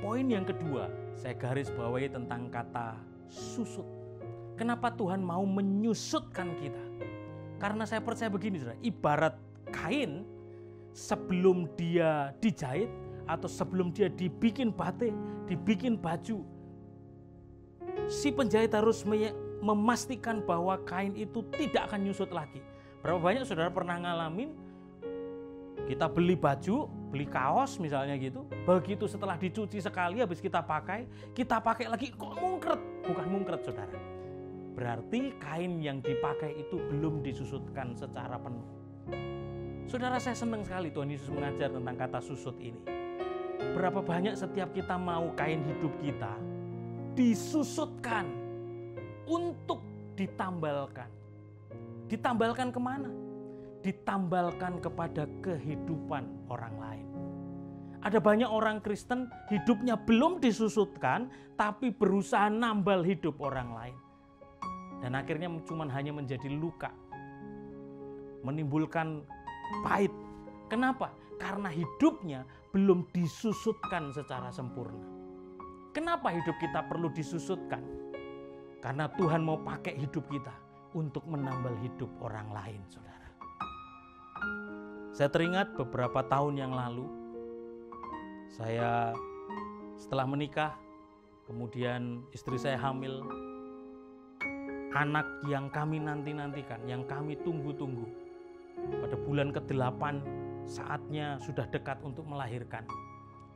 Poin yang kedua, saya garis bawahi tentang kata susut. Kenapa Tuhan mau menyusutkan kita? Karena saya percaya begini, saudara, ibarat kain sebelum dia dijahit atau sebelum dia dibikin batik, dibikin baju, si penjahit harus memastikan bahwa kain itu tidak akan nyusut lagi. Berapa banyak saudara pernah ngalamin, kita beli baju, beli kaos misalnya gitu, begitu setelah dicuci sekali habis kita pakai lagi kok mungkret. Bukan mungkret saudara, berarti kain yang dipakai itu belum disusutkan secara penuh. Saudara, saya senang sekali Tuhan Yesus mengajar tentang kata susut ini. Berapa banyak setiap kita mau kain hidup kita disusutkan untuk ditambalkan. Ditambalkan kemana? Ditambalkan kepada kehidupan orang lain. Ada banyak orang Kristen hidupnya belum disusutkan, tapi berusaha nambal hidup orang lain. Dan akhirnya cuma hanya menjadi luka. Menimbulkan pahit. Kenapa? Karena hidupnya belum disusutkan secara sempurna. Kenapa hidup kita perlu disusutkan? Karena Tuhan mau pakai hidup kita untuk menambal hidup orang lain, saudara. Saya teringat beberapa tahun yang lalu, saya setelah menikah, kemudian istri saya hamil, anak yang kami nanti-nantikan, yang kami tunggu-tunggu. Pada bulan ke-8 saatnya sudah dekat untuk melahirkan.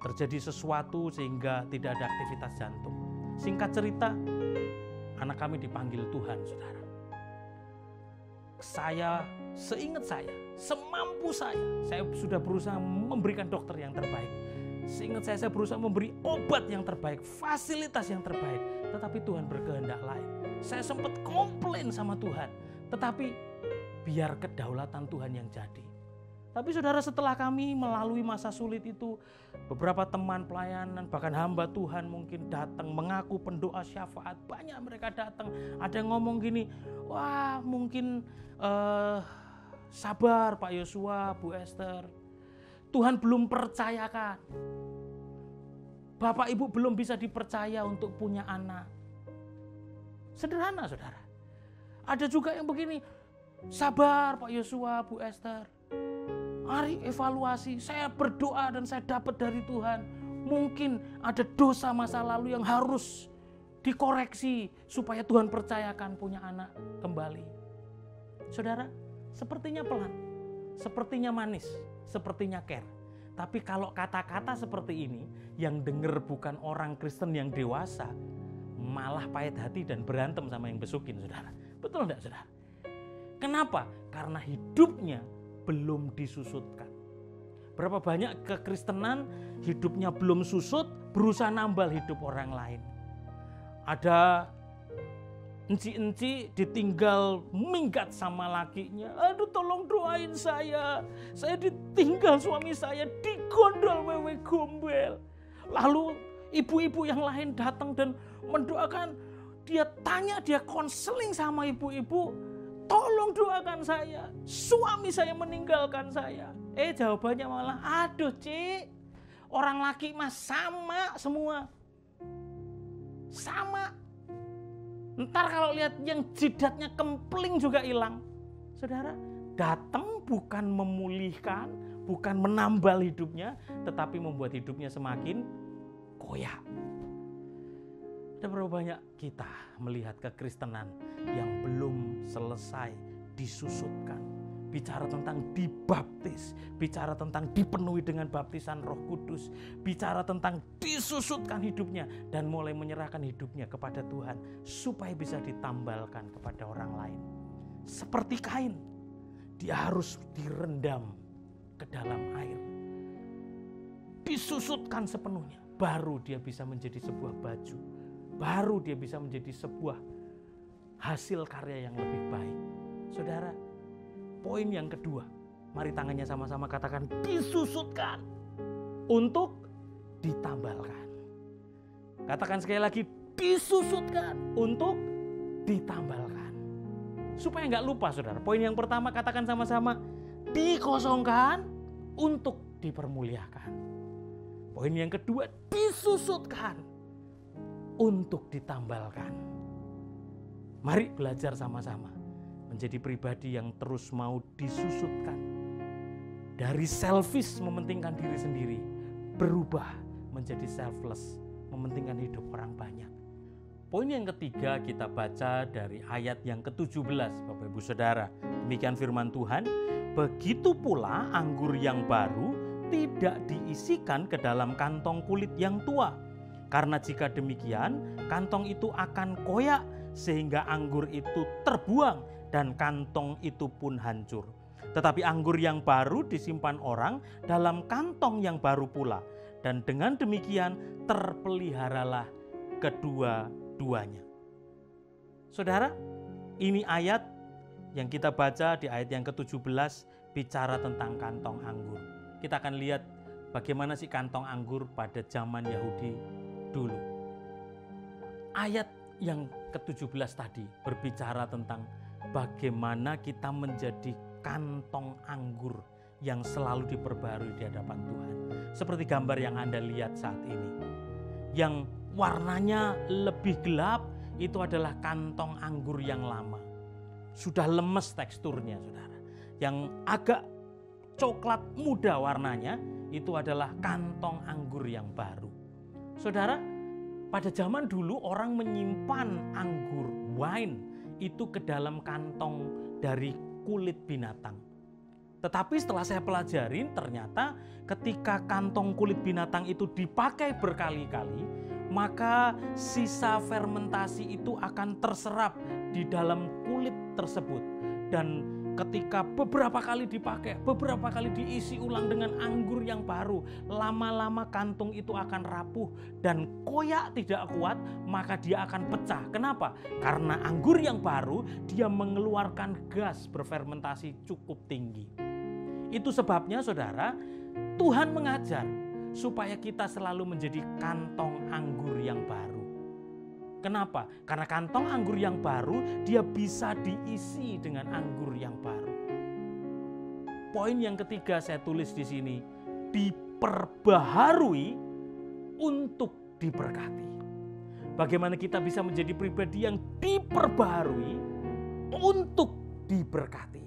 Terjadi sesuatu sehingga tidak ada aktivitas jantung. Singkat cerita, anak kami dipanggil Tuhan, saudara. Seingat saya, semampu saya sudah berusaha memberikan dokter yang terbaik. Seingat saya berusaha memberi obat yang terbaik, fasilitas yang terbaik. Tetapi Tuhan berkehendak lain. Saya sempat komplain sama Tuhan. Tetapi biar kedaulatan Tuhan yang jadi. Tapi saudara, setelah kami melalui masa sulit itu, beberapa teman pelayanan, bahkan hamba Tuhan mungkin datang mengaku pendoa syafaat. Banyak mereka datang. Ada yang ngomong gini, wah mungkin sabar Pak Yosua, Bu Esther. Tuhan belum percayakan. Bapak Ibu belum bisa dipercaya untuk punya anak. Sederhana saudara. Ada juga yang begini, sabar Pak Yosua, Bu Esther. Mari evaluasi, saya berdoa dan saya dapat dari Tuhan. Mungkin ada dosa masa lalu yang harus dikoreksi supaya Tuhan percayakan punya anak kembali. Saudara, sepertinya pelan, sepertinya manis, sepertinya care. Tapi kalau kata-kata seperti ini yang dengar bukan orang Kristen yang dewasa, malah pahit hati dan berantem sama yang besukin, saudara. Betul enggak, saudara? Kenapa? Karena hidupnya belum disusutkan. Berapa banyak kekristenan hidupnya belum susut, berusaha nambal hidup orang lain. Ada enci-enci ditinggal minggat sama lakinya. Aduh tolong doain saya ditinggal suami saya, digondol wewe gombel. Lalu ibu-ibu yang lain datang dan mendoakan. Dia tanya, dia konseling sama ibu-ibu, tolong doakan saya, suami saya meninggalkan saya. Jawabannya malah, aduh Cik, orang laki mah sama semua. Sama. Ntar kalau lihat yang jidatnya kempling juga hilang. Saudara, datang bukan memulihkan, bukan menambal hidupnya, tetapi membuat hidupnya semakin koyak. Ada berapa banyak kita melihat kekristenan yang belum selesai disusutkan. Bicara tentang dibaptis, bicara tentang dipenuhi dengan baptisan Roh Kudus, bicara tentang disusutkan hidupnya dan mulai menyerahkan hidupnya kepada Tuhan supaya bisa ditambalkan kepada orang lain. Seperti Kain, dia harus direndam ke dalam air. Disusutkan sepenuhnya, baru dia bisa menjadi sebuah baju. Baru dia bisa menjadi sebuah hasil karya yang lebih baik. Saudara, poin yang kedua, mari tangannya sama-sama katakan disusutkan untuk ditambalkan. Katakan sekali lagi, disusutkan untuk ditambalkan. Supaya nggak lupa saudara, poin yang pertama katakan sama-sama, dikosongkan untuk dipermuliakan. Poin yang kedua, disusutkan untuk ditambalkan. Mari belajar sama-sama menjadi pribadi yang terus mau disusutkan. Dari selfish mementingkan diri sendiri, berubah menjadi selfless, mementingkan hidup orang banyak. Poin yang ketiga kita baca dari ayat yang ke-17, Bapak Ibu Saudara. Demikian firman Tuhan, begitu pula anggur yang baru tidak diisikan ke dalam kantong kulit yang tua. Karena jika demikian, kantong itu akan koyak sehingga anggur itu terbuang dan kantong itu pun hancur. Tetapi anggur yang baru disimpan orang dalam kantong yang baru pula. Dan dengan demikian terpeliharalah kedua-duanya. Saudara, ini ayat yang kita baca di ayat yang ke-17 bicara tentang kantong anggur. Kita akan lihat bagaimana sih kantong anggur pada zaman Yahudi dulu. Ayat yang ke-17 tadi berbicara tentang bagaimana kita menjadi kantong anggur yang selalu diperbarui di hadapan Tuhan. Seperti gambar yang Anda lihat saat ini. Yang warnanya lebih gelap itu adalah kantong anggur yang lama. Sudah lemes teksturnya, saudara. Yang agak coklat muda warnanya itu adalah kantong anggur yang baru. Saudara, pada zaman dulu orang menyimpan anggur wine itu ke dalam kantong dari kulit binatang. Tetapi setelah saya pelajarin ternyata ketika kantong kulit binatang itu dipakai berkali-kali, maka sisa fermentasi itu akan terserap di dalam kulit tersebut. Dan ketika beberapa kali dipakai, beberapa kali diisi ulang dengan anggur yang baru, lama-lama kantung itu akan rapuh dan koyak tidak kuat, maka dia akan pecah. Kenapa? Karena anggur yang baru dia mengeluarkan gas berfermentasi cukup tinggi. Itu sebabnya saudara, Tuhan mengajar supaya kita selalu menjadi kantong anggur yang baru. Kenapa? Karena kantong anggur yang baru dia bisa diisi dengan anggur yang baru. Poin yang ketiga saya tulis di sini, diperbaharui untuk diberkati. Bagaimana kita bisa menjadi pribadi yang diperbaharui untuk diberkati.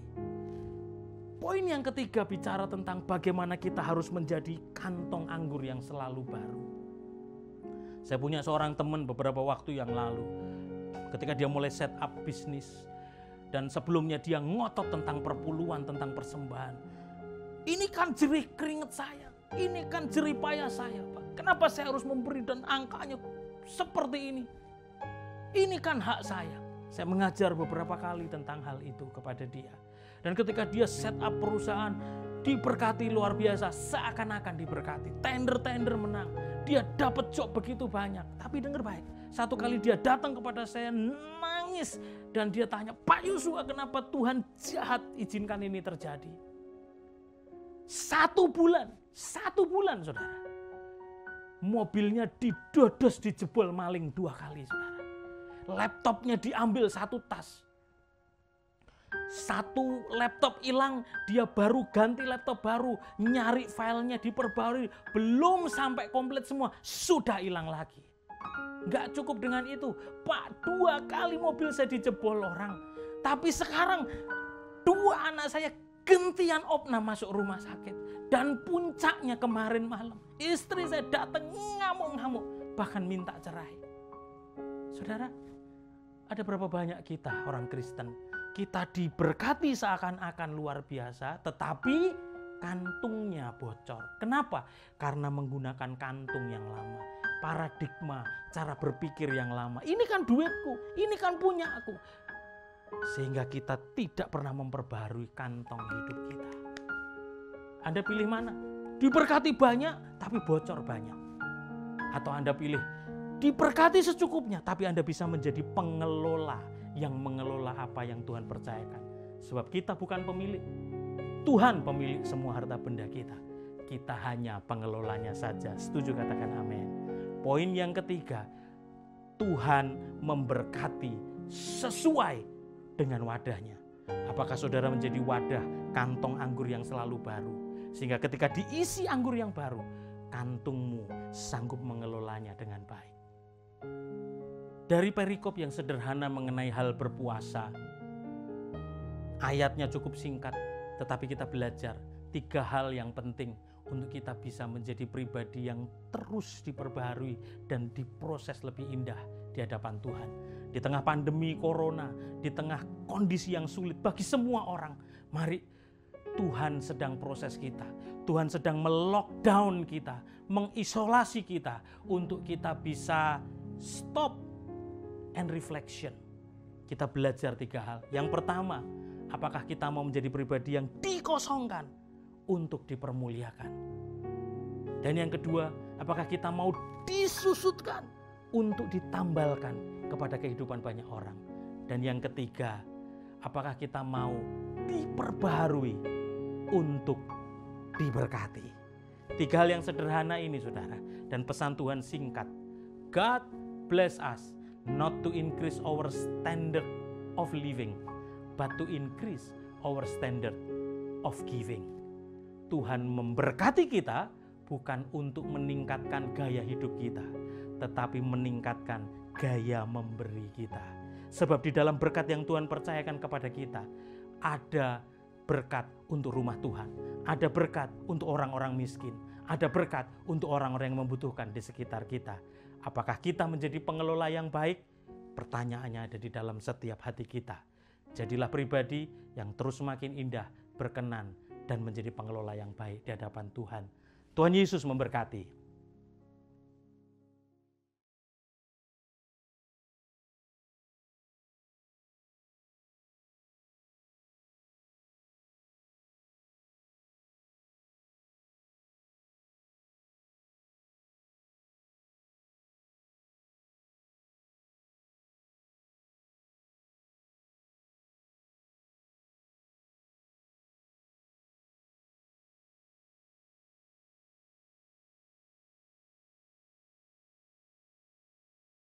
Poin yang ketiga bicara tentang bagaimana kita harus menjadi kantong anggur yang selalu baru. Saya punya seorang teman beberapa waktu yang lalu, ketika dia mulai set up bisnis, dan sebelumnya dia ngotot tentang perpuluhan, tentang persembahan. Ini kan jerih keringat saya, ini kan jerih payah saya, Pak. Kenapa saya harus memberi dan angkanya seperti ini? Ini kan hak saya. Saya mengajar beberapa kali tentang hal itu kepada dia. Dan ketika dia set up perusahaan, diberkati luar biasa, seakan-akan diberkati. Tender-tender menang. Dia dapat job begitu banyak. Tapi dengar baik, satu kali dia datang kepada saya nangis. Dan dia tanya, Pak Yosua, kenapa Tuhan jahat izinkan ini terjadi? 1 bulan saudara. Mobilnya didodos, dijebol maling 2 kali saudara. Laptopnya diambil 1 tas. 1 laptop hilang, dia baru ganti laptop baru, nyari filenya diperbarui, belum sampai komplit semua, sudah hilang lagi. Gak cukup dengan itu, Pak, 2 kali mobil saya dijebol orang. Tapi sekarang 2 anak saya gentian opnam masuk rumah sakit. Dan puncaknya kemarin malam, istri saya datang ngamuk-ngamuk, bahkan minta cerai. Saudara, ada berapa banyak kita orang Kristen, kita diberkati seakan-akan luar biasa, tetapi kantungnya bocor. Kenapa? Karena menggunakan kantung yang lama, paradigma, cara berpikir yang lama. Ini kan duitku, ini kan punya aku. Sehingga kita tidak pernah memperbarui kantong hidup kita. Anda pilih mana? Diberkati banyak, tapi bocor banyak. Atau Anda pilih diberkati secukupnya, tapi Anda bisa menjadi pengelola yang mengelola apa yang Tuhan percayakan. Sebab kita bukan pemilik. Tuhan pemilik semua harta benda kita. Kita hanya pengelolanya saja. Setuju, katakan amin. Poin yang ketiga, Tuhan memberkati sesuai dengan wadahnya. Apakah saudara menjadi wadah kantong anggur yang selalu baru? Sehingga ketika diisi anggur yang baru, kantungmu sanggup mengelolanya dengan baik. Dari perikop yang sederhana mengenai hal berpuasa, ayatnya cukup singkat, tetapi kita belajar 3 hal yang penting untuk kita bisa menjadi pribadi yang terus diperbaharui dan diproses lebih indah di hadapan Tuhan. Di tengah pandemi corona, di tengah kondisi yang sulit bagi semua orang, mari Tuhan sedang proses kita. Tuhan sedang melockdown kita, mengisolasi kita untuk kita bisa stop and reflection. Kita belajar 3 hal. Yang pertama, apakah kita mau menjadi pribadi yang dikosongkan untuk dipermuliakan? Dan yang kedua, apakah kita mau disusutkan untuk ditambalkan kepada kehidupan banyak orang? Dan yang ketiga, apakah kita mau diperbaharui untuk diberkati? 3 hal yang sederhana ini saudara, dan pesan Tuhan singkat. God bless us not to increase our standard of living, but to increase our standard of giving. Tuhan memberkati kita bukan untuk meningkatkan gaya hidup kita, tetapi meningkatkan gaya memberi kita. Sebab di dalam berkat yang Tuhan percayakan kepada kita, ada berkat untuk rumah Tuhan, ada berkat untuk orang-orang miskin, ada berkat untuk orang-orang yang membutuhkan di sekitar kita. Apakah kita menjadi pengelola yang baik? Pertanyaannya ada di dalam setiap hati kita. Jadilah pribadi yang terus semakin indah, berkenan, dan menjadi pengelola yang baik di hadapan Tuhan. Tuhan Yesus memberkati.